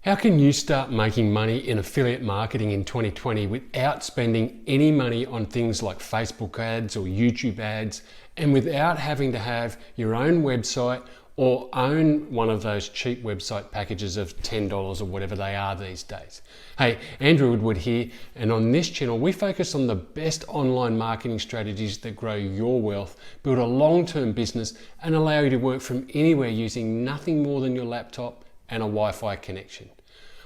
How can you start making money in affiliate marketing in 2020 without spending any money on things like Facebook ads or YouTube ads, and without having to have your own website or own one of those cheap website packages of $10 or whatever they are these days? Hey, Andrew Woodward here, and on this channel we focus on the best online marketing strategies that grow your wealth, build a long-term business and allow you to work from anywhere using nothing more than your laptop and a Wi-Fi connection.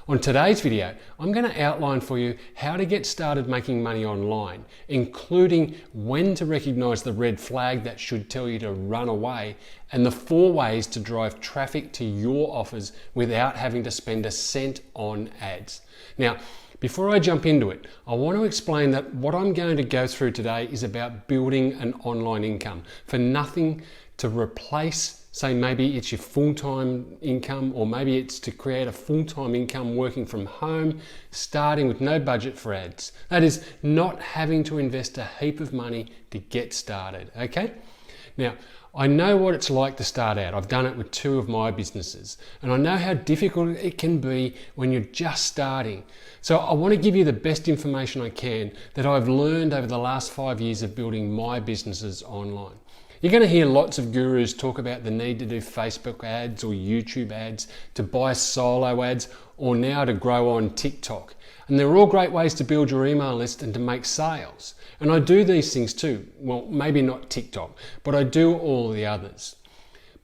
On today's video, I'm going to outline for you how to get started making money online, including when to recognize the red flag that should tell you to run away, and the 4 ways to drive traffic to your offers without having to spend a cent on ads. Now, before I jump into it, I want to explain that what I'm going to go through today is about building an online income for nothing to replace. Say maybe it's your full-time income, or maybe it's to create a full-time income working from home, starting with no budget for ads. That is, not having to invest a heap of money to get started, okay? Now, I know what it's like to start out. I've done it with 2 of my businesses, and I know how difficult it can be when you're just starting. So I want to give you the best information I can that I've learned over the last 5 years of building my businesses online. You're going to hear lots of gurus talk about the need to do Facebook ads or YouTube ads, to buy solo ads, or now to grow on TikTok. And they're all great ways to build your email list and to make sales. And I do these things too. Well, maybe not TikTok, but I do all the others.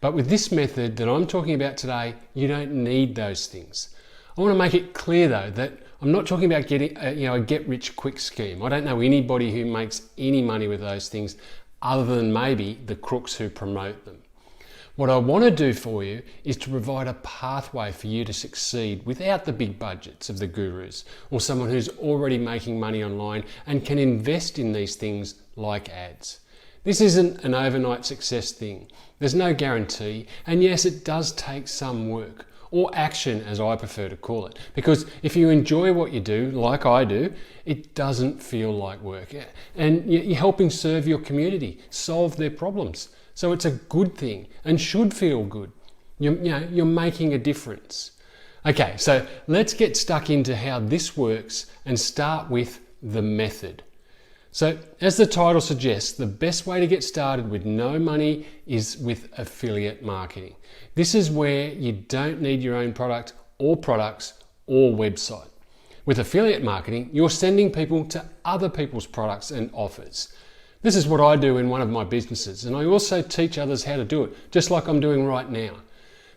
But with this method that I'm talking about today, you don't need those things. I want to make it clear though that I'm not talking about getting a get-rich-quick scheme. I don't know anybody who makes any money with those things, other than maybe the crooks who promote them. What I want to do for you is to provide a pathway for you to succeed without the big budgets of the gurus or someone who's already making money online and can invest in these things like ads. This isn't an overnight success thing. There's no guarantee, and yes, it does take some work, or action as I prefer to call it, because if you enjoy what you do, like I do, it doesn't feel like work, and you're helping serve your community, solve their problems. So it's a good thing and should feel good. You're making a difference. Okay, so let's get stuck into how this works and start with the method. So as the title suggests, the best way to get started with no money is with affiliate marketing. This is where you don't need your own product or products or website. With affiliate marketing, you're sending people to other people's products and offers. This is what I do in one of my businesses, and I also teach others how to do it, just like I'm doing right now.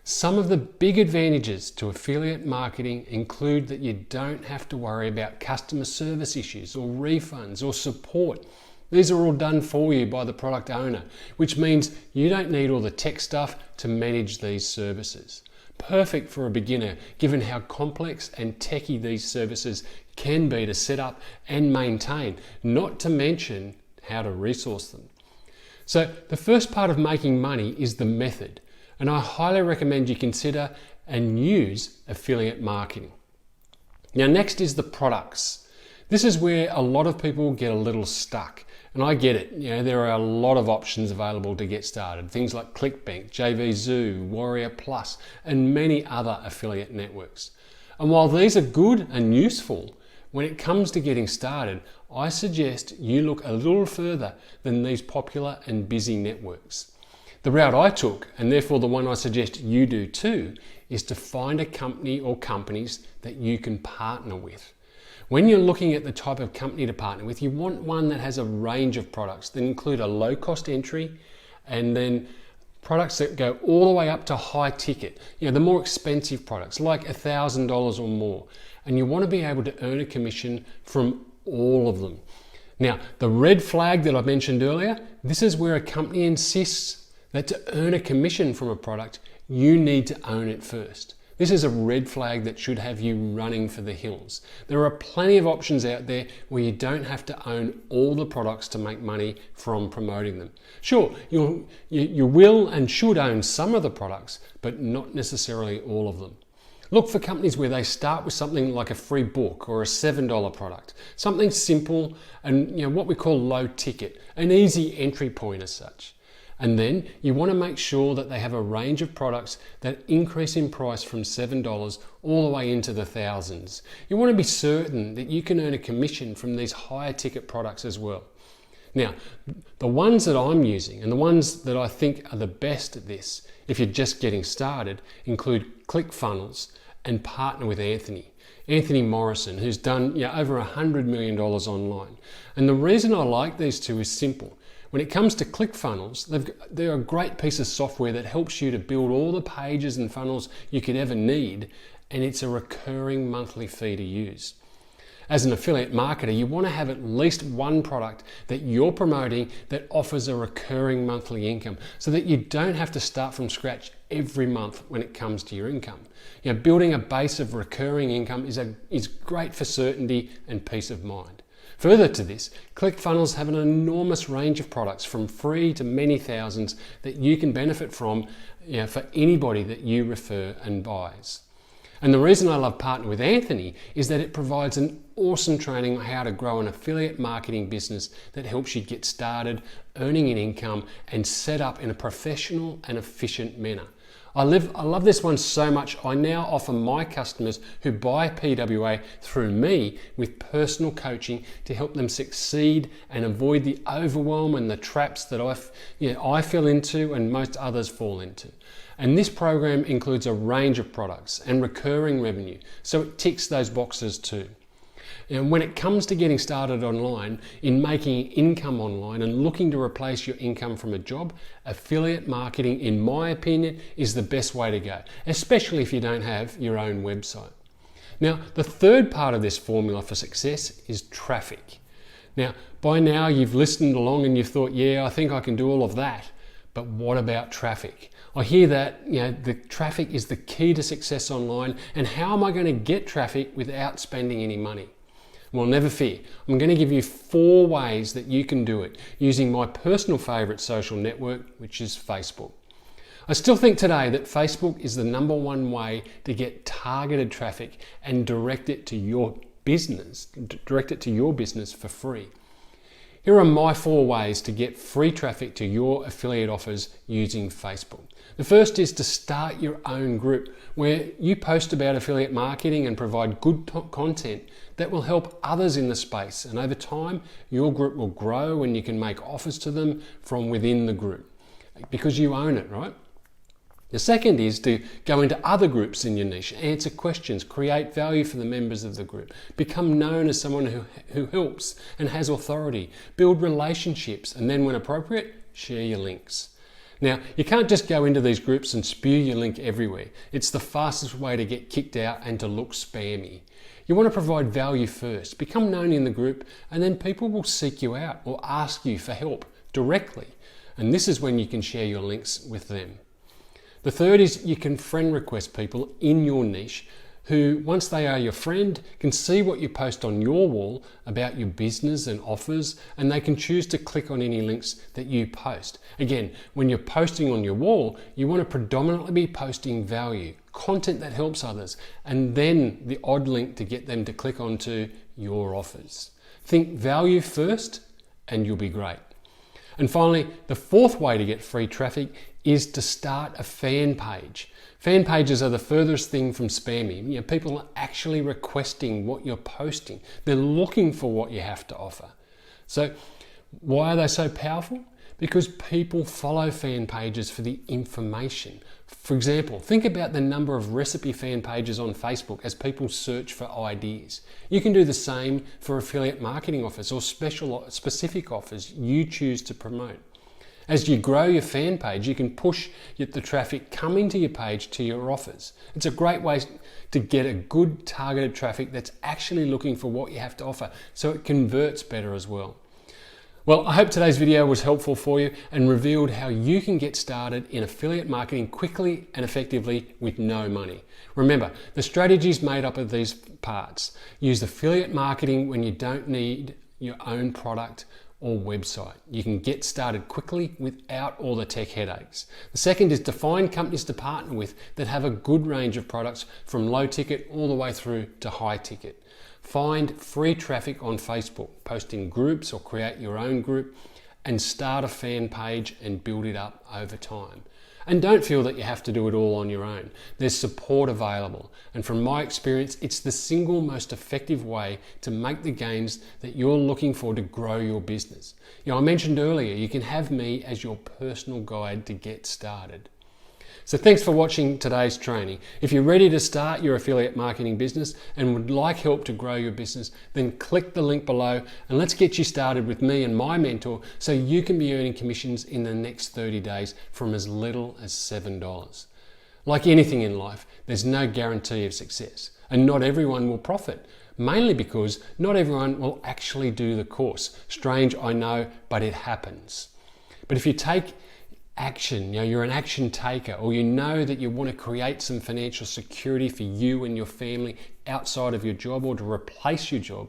Some of the big advantages to affiliate marketing include that you don't have to worry about customer service issues or refunds or support. These are all done for you by the product owner, which means you don't need all the tech stuff to manage these services. Perfect for a beginner, given how complex and techy these services can be to set up and maintain, not to mention how to resource them. So the first part of making money is the method, and I highly recommend you consider and use affiliate marketing. Now next is the products. This is where a lot of people get a little stuck, and I get it. There are a lot of options available to get started. Things like ClickBank, JVZoo, Warrior Plus, and many other affiliate networks. And while these are good and useful, when it comes to getting started, I suggest you look a little further than these popular and busy networks. The route I took, and therefore the one I suggest you do too, is to find a company or companies that you can partner with. When you're looking at the type of company to partner with, you want one that has a range of products that include a low-cost entry, and then products that go all the way up to high ticket, the more expensive products like $1,000 or more. And you want to be able to earn a commission from all of them. Now, the red flag that I mentioned earlier, this is where a company insists that to earn a commission from a product, you need to own it first. This is a red flag that should have you running for the hills. There are plenty of options out there where you don't have to own all the products to make money from promoting them. Sure, you will and should own some of the products, but not necessarily all of them. Look for companies where they start with something like a free book or a $7 product, something simple and what we call low ticket, an easy entry point as such. And then you want to make sure that they have a range of products that increase in price from $7 all the way into the thousands. You want to be certain that you can earn a commission from these higher ticket products as well. Now, the ones that I'm using and the ones that I think are the best at this, if you're just getting started, include ClickFunnels and Partner with Anthony Morrison, who's done over $100 million online. And the reason I like these two is simple. When it comes to ClickFunnels, they're a great piece of software that helps you to build all the pages and funnels you could ever need, and it's a recurring monthly fee to use. As an affiliate marketer, you want to have at least one product that you're promoting that offers a recurring monthly income so that you don't have to start from scratch every month when it comes to your income. Building a base of recurring income is great for certainty and peace of mind. Further to this, ClickFunnels have an enormous range of products from free to many thousands that you can benefit from for anybody that you refer and buys. And the reason I love Partner with Anthony is that it provides an awesome training on how to grow an affiliate marketing business that helps you get started, earning an income, and set up in a professional and efficient manner. I love this one so much, I now offer my customers who buy PWA through me with personal coaching to help them succeed and avoid the overwhelm and the traps that I fell into and most others fall into. And this program includes a range of products and recurring revenue, so it ticks those boxes too. And when it comes to getting started online, in making income online and looking to replace your income from a job, affiliate marketing, in my opinion, is the best way to go, especially if you don't have your own website. Now, the third part of this formula for success is traffic. Now, by now you've listened along and you've thought, yeah, I think I can do all of that. But what about traffic? I hear that the traffic is the key to success online, and how am I going to get traffic without spending any money? Well, never fear. I'm going to give you 4 ways that you can do it using my personal favourite social network, which is Facebook. I still think today that Facebook is the #1 way to get targeted traffic and direct it to your business for free. Here are my 4 ways to get free traffic to your affiliate offers using Facebook. The first is to start your own group where you post about affiliate marketing and provide good content that will help others in the space. And over time, your group will grow and you can make offers to them from within the group because you own it, right? The second is to go into other groups in your niche, answer questions, create value for the members of the group, become known as someone who helps and has authority, build relationships, and then when appropriate, share your links. Now, you can't just go into these groups and spew your link everywhere. It's the fastest way to get kicked out and to look spammy. You want to provide value first, become known in the group, and then people will seek you out or ask you for help directly. And this is when you can share your links with them. The third is you can friend request people in your niche who, once they are your friend, can see what you post on your wall about your business and offers, and they can choose to click on any links that you post. Again, when you're posting on your wall, you want to predominantly be posting value, content that helps others, and then the odd link to get them to click onto your offers. Think value first and you'll be great. And finally, the 4th way to get free traffic is to start a fan page. Fan pages are the furthest thing from spammy. People are actually requesting what you're posting. They're looking for what you have to offer. So why are they so powerful? Because people follow fan pages for the information. For example, think about the number of recipe fan pages on Facebook as people search for ideas. You can do the same for affiliate marketing offers or specific offers you choose to promote. As you grow your fan page, you can push the traffic coming to your page to your offers. It's a great way to get a good targeted traffic that's actually looking for what you have to offer, so it converts better as well. Well, I hope today's video was helpful for you and revealed how you can get started in affiliate marketing quickly and effectively with no money. Remember, the strategy is made up of these parts. Use affiliate marketing when you don't need your own product or website. You can get started quickly without all the tech headaches. The second is to find companies to partner with that have a good range of products from low ticket all the way through to high ticket. Find free traffic on Facebook, post in groups or create your own group, and start a fan page and build it up over time. And don't feel that you have to do it all on your own. There's support available. And from my experience, it's the single most effective way to make the gains that you're looking for to grow your business. I mentioned earlier, you can have me as your personal guide to get started. So thanks for watching today's training. If you're ready to start your affiliate marketing business and would like help to grow your business, then click the link below and let's get you started with me and my mentor so you can be earning commissions in the next 30 days from as little as $7. Like anything in life, there's no guarantee of success, and not everyone will profit, mainly because not everyone will actually do the course. Strange, I know, but it happens. But if you take action, you're an action taker, or you know that you want to create some financial security for you and your family outside of your job or to replace your job,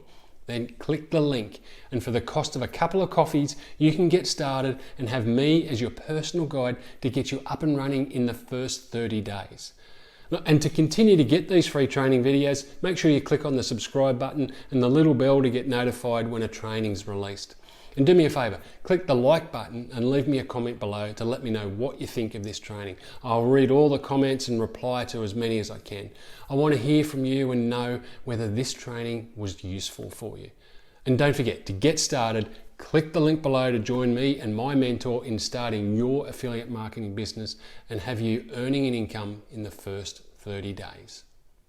then click the link, and for the cost of a couple of coffees you can get started and have me as your personal guide to get you up and running in the first 30 days. And to continue to get these free training videos, make sure you click on the subscribe button and the little bell to get notified when a training's released. And do me a favour, click the like button and leave me a comment below to let me know what you think of this training. I'll read all the comments and reply to as many as I can. I want to hear from you and know whether this training was useful for you. And don't forget, to get started, click the link below to join me and my mentor in starting your affiliate marketing business and have you earning an income in the first 30 days.